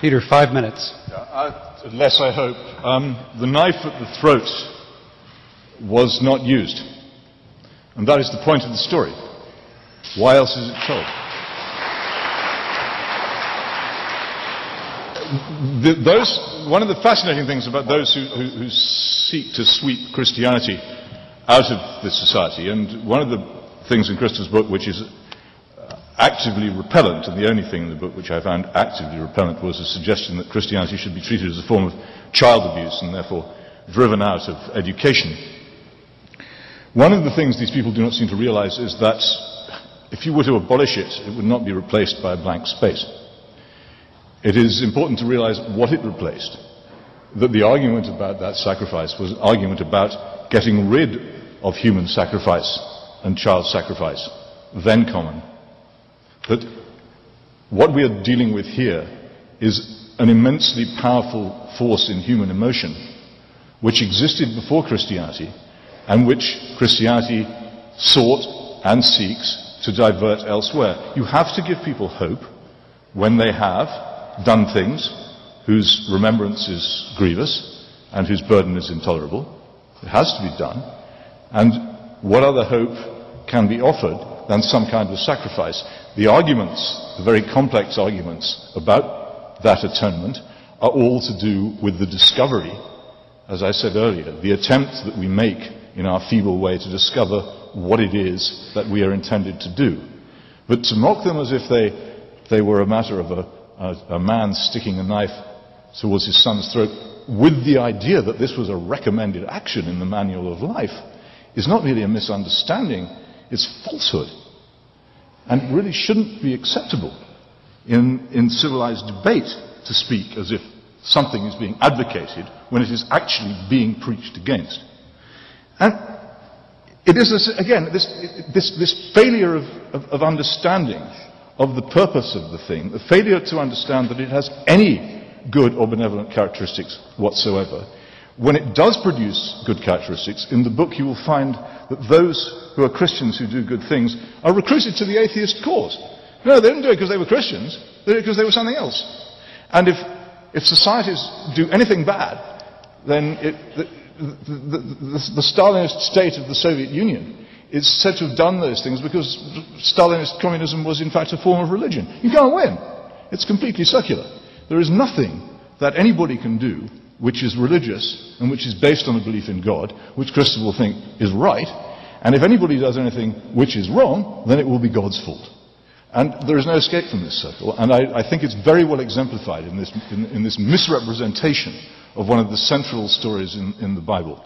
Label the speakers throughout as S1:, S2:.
S1: Peter, 5 minutes.
S2: Less, I hope. The knife at the throat was not used. And that is the point of the story. Why else is it told? One of the fascinating things about those who seek to sweep Christianity out of this society, and one of the things in Krista's book which is actively repellent, and the only thing in the book which I found actively repellent was a suggestion that Christianity should be treated as a form of child abuse and therefore driven out of education. One of the things these people do not seem to realize is that if you were to abolish it, it would not be replaced by a blank space. It is important to realize what it replaced. That the argument about that sacrifice was an argument about getting rid of human sacrifice and child sacrifice, then common. That what we are dealing with here is an immensely powerful force in human emotion, which existed before Christianity, and which Christianity sought and seeks to divert elsewhere. You have to give people hope when they have done things whose remembrance is grievous and whose burden is intolerable. It has to be done. And what other hope can be offered than some kind of sacrifice? The arguments, the very complex arguments about that atonement, are all to do with the discovery, as I said earlier, the attempt that we make in our feeble way to discover what it is that we are intended to do. But to mock them as if they were a matter of a man sticking a knife towards his son's throat with the idea that this was a recommended action in the manual of life is not really a misunderstanding, it's falsehood. And really shouldn't be acceptable in civilized debate to speak as if something is being advocated when it is actually being preached against. And it is, this failure of understanding of the purpose of the thing, the failure to understand that it has any good or benevolent characteristics whatsoever. When it does produce good characteristics, in the book you will find that those who are Christians who do good things are recruited to the atheist cause. No, they didn't do it because they were Christians, they did it because they were something else. And if societies do anything bad, then the Stalinist state of the Soviet Union is said to have done those things because Stalinist communism was in fact a form of religion. You can't win. It's completely secular. There is nothing that anybody can do which is religious and which is based on a belief in God, which Krista will think is right, and if anybody does anything which is wrong, then it will be God's fault. And there is no escape from this circle, and I think it's very well exemplified in this misrepresentation of one of the central stories in the Bible.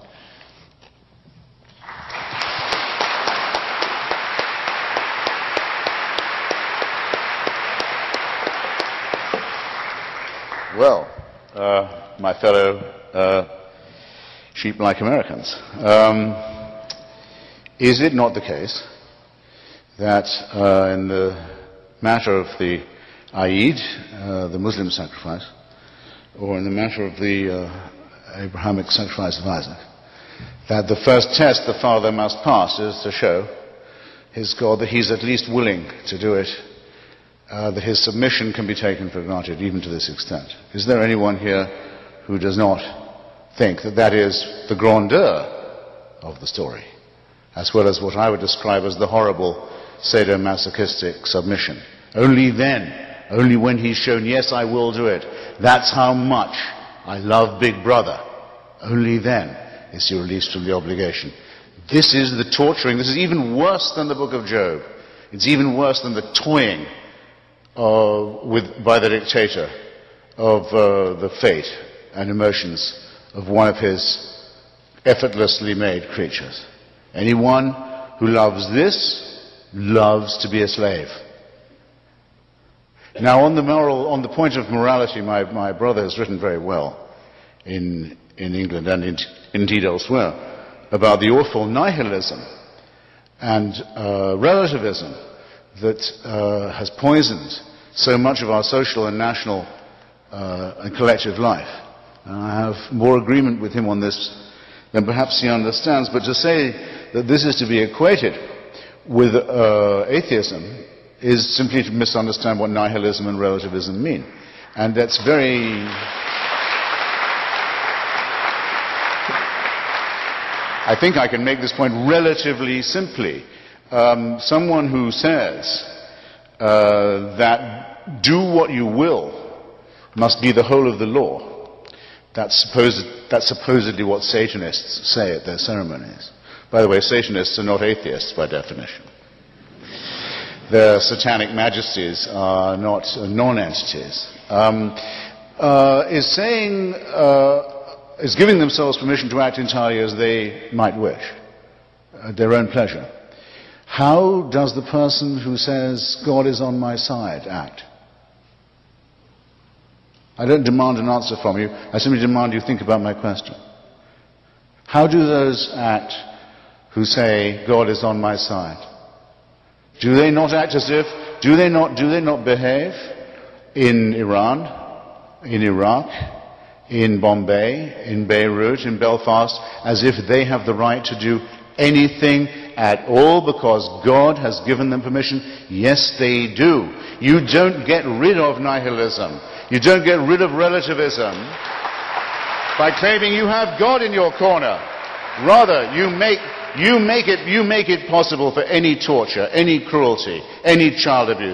S3: Well, my fellow sheep-like Americans, is it not the case that in the matter of the Eid, the Muslim sacrifice, or in the matter of the Abrahamic sacrifice of Isaac, that the first test the father must pass is to show his God that he's at least willing to do it, that his submission can be taken for granted even to this extent? Is there anyone here who does not think that that is the grandeur of the story, as well as what I would describe as the horrible sadomasochistic submission? Only then, only when he's shown, yes, I will do it, that's how much I love Big Brother, only then is he released from the obligation. This is the torturing. This is even worse than the book of Job. It's even worse than the toying by the dictator of the fate and emotions of one of his effortlessly made creatures. Anyone who loves this loves to be a slave. Now, on the point of morality, my brother has written very well in England and indeed elsewhere about the awful nihilism and relativism that has poisoned so much of our social and national and collective life. And I have more agreement with him on this than perhaps he understands, but to say that this is to be equated with atheism is simply to misunderstand what nihilism and relativism mean. And that's very... I think I can make this point relatively simply. Someone who says that do what you will must be the whole of the law, that's supposedly what Satanists say at their ceremonies. By the way, Satanists are not atheists by definition. Their satanic majesties are not non-entities. Is giving themselves permission to act entirely as they might wish, at their own pleasure. How does the person who says, God is on my side, act? I don't demand an answer from you, I simply demand you think about my question. How do those act who say, God is on my side? Do they not act as if, do they not behave in Iran, in Iraq, in Bombay, in Beirut, in Belfast, as if they have the right to do anything at all because God has given them permission? Yes, they do. You don't get rid of nihilism. You don't get rid of relativism by claiming you have God in your corner. Rather, you make it possible for any torture, any cruelty, any child abuse,